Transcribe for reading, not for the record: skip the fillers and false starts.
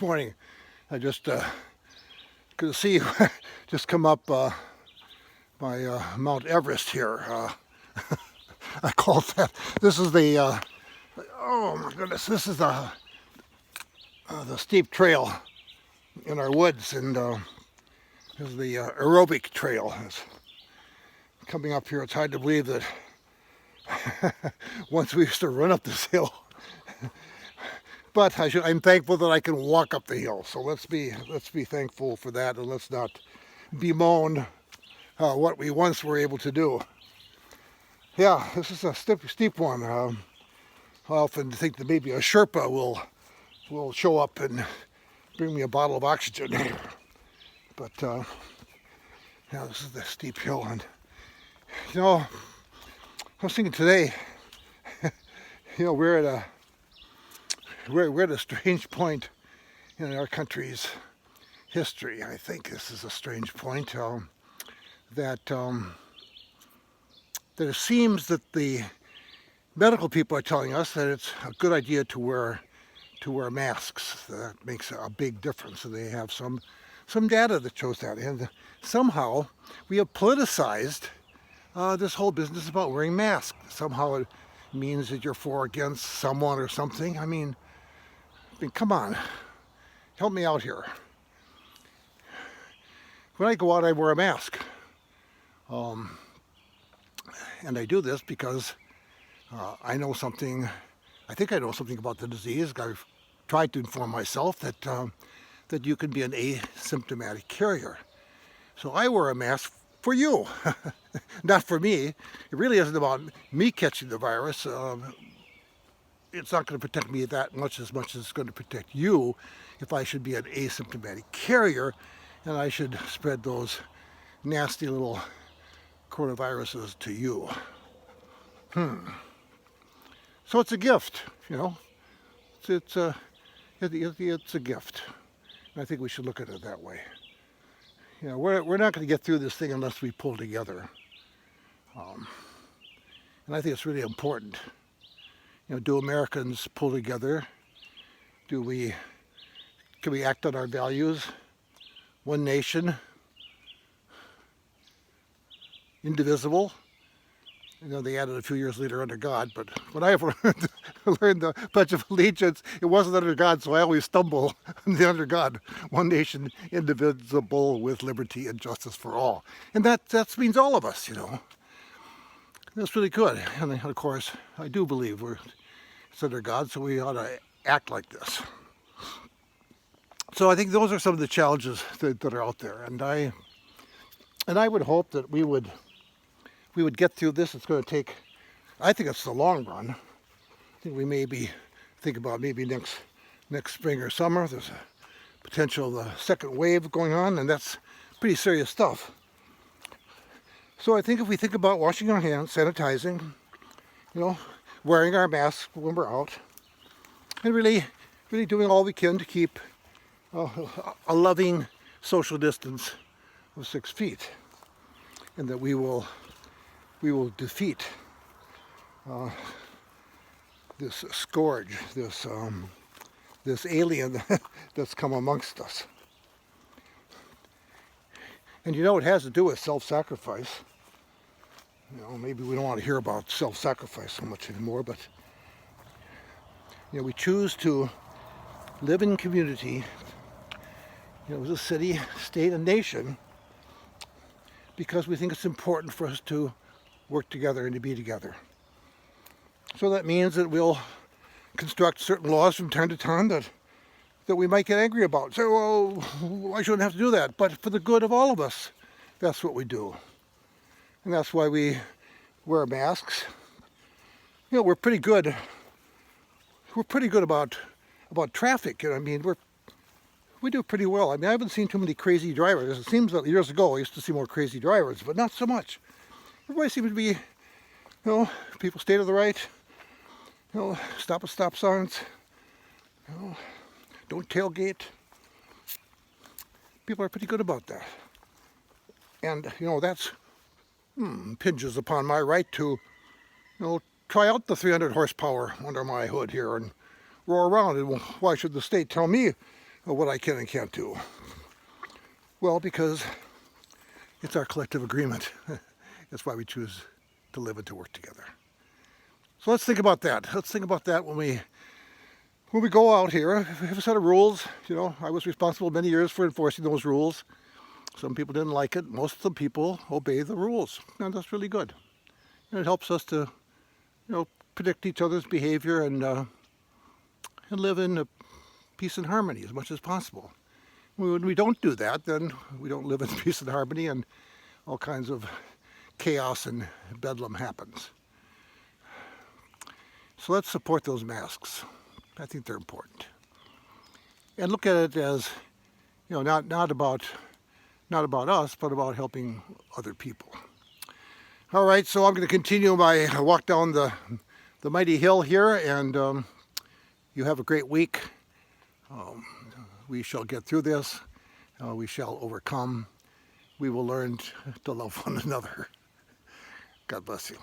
morning. I just could see you just come up by Mount Everest here. I call it that. This is the oh my goodness, this is the steep trail in our woods, and this is the aerobic trail. It's coming up here. It's hard to believe that once we used to run up this hill. But I'm thankful that I can walk up the hill. So let's be thankful for that, and let's not bemoan what we once were able to do. Yeah, this is a steep one. I often think that maybe a Sherpa will show up and bring me a bottle of oxygen. But yeah, this is the steep hill, and I was thinking today, we're at a strange point in our country's history. I think this is a strange point that it seems that the medical people are telling us that it's a good idea to wear masks. That makes a big difference, and they have some data that shows that. And somehow we have politicized this whole business about wearing masks. Somehow it means that you're for or against someone or something. I mean, come on, help me out here. When I go out, I wear a mask. And I do this because I know something, I think I know something about the disease. I've tried to inform myself that you can be an asymptomatic carrier. So I wear a mask for you, not for me. It really isn't about me catching the virus. It's not going to protect me that much as it's going to protect you if I should be an asymptomatic carrier and I should spread those nasty little coronaviruses to you. So it's a gift, It's a gift. And I think we should look at it that way. We're not going to get through this thing unless we pull together. And I think it's really important. Do Americans pull together? Can we act on our values? One nation, indivisible. They added a few years later under God, but when I learned the Pledge of Allegiance, it wasn't under God, so I always stumble on the under God. One nation, indivisible, with liberty and justice for all. And that means all of us, That's really good. And of course, I do believe it's under God, so we ought to act like this. So I think those are some of the challenges that are out there, and I would hope that we would get through this. It's going to take, I think it's the long run. I think we think about maybe next spring or summer. There's a potential of a second wave going on, and that's pretty serious stuff. So I think if we think about washing our hands, sanitizing, wearing our masks when we're out, and really doing all we can to keep a loving social distance of 6 feet, and that we will defeat this scourge, this alien that's come amongst us. And it has to do with self-sacrifice. Maybe we don't want to hear about self-sacrifice so much anymore, but we choose to live in community, as a city, state, and nation, because we think it's important for us to work together and to be together. So that means that we'll construct certain laws from time to time that we might get angry about. Say, well, I shouldn't have to do that. But for the good of all of us, that's what we do. And that's why we wear masks. We're pretty good. We're pretty good about traffic. We do pretty well. I haven't seen too many crazy drivers. It seems that years ago I used to see more crazy drivers, but not so much. Everybody seems to be, people stay to the right, stop at stop signs, don't tailgate. People are pretty good about that. And, that's impinges upon my right to, try out the 300 horsepower under my hood here and roar around. And why should the state tell me of what I can and can't do? Well, because it's our collective agreement. That's why we choose to live and to work together. So let's think about that. Let's think about that when we go out here. We have a set of rules. I was responsible many years for enforcing those rules. Some people didn't like it. Most of the people obey the rules, and that's really good. It helps us to, predict each other's behavior and live in peace and harmony as much as possible. When we don't do that, then we don't live in peace and harmony, and all kinds of chaos and bedlam happens. So let's support those masks. I think they're important, and look at it as, not about us, but about helping other people. All right, so I'm going to continue my walk down the mighty hill here, and you have a great week. We shall get through this. We shall overcome. We will learn to love one another. God bless you.